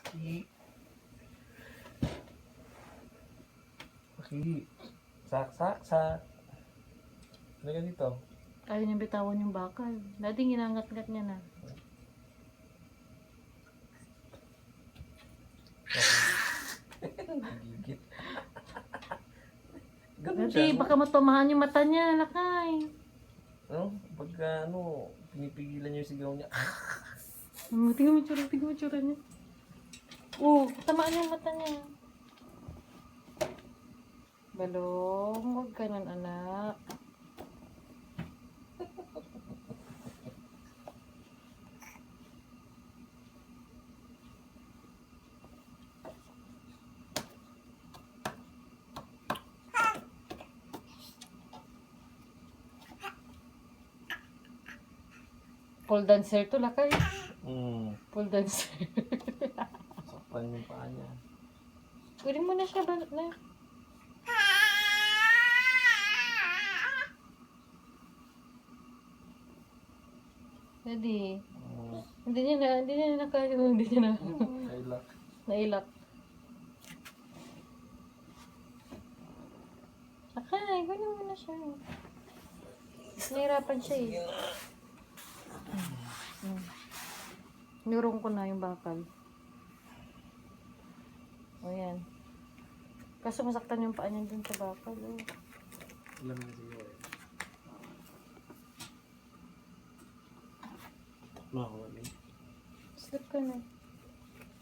Paki. Paki. Sak, sak, sak. Ano ka dito? Ayaw niya bitawan yung bakal. Dating ginangat-ngat niya na. Gigit. Ganun siya. Dati, baka matumahan yung mata niya. Lakay. No? Pagka pinipigilan niya yung sigaw niya. Tingnan mo tsura niya. Oh, tamaan yung mata niya. Balong, huwag ganun anak. Pole dancer to, Lakay. Pole dancer. Sakpan yung paa niya. Pwede mo na siya ba na? Pwede. Hindi niya na kaya. Hindi niya na. Nailak. Nailak. Lakay, gano'n mo na siya. Nahirapan siya eh. Nurong ko na yung bakal. O yan. Kaso masaktan yung paa niya dun sa bakal. Oh. Alam na siguro eh. Makakuha. Slip ka na.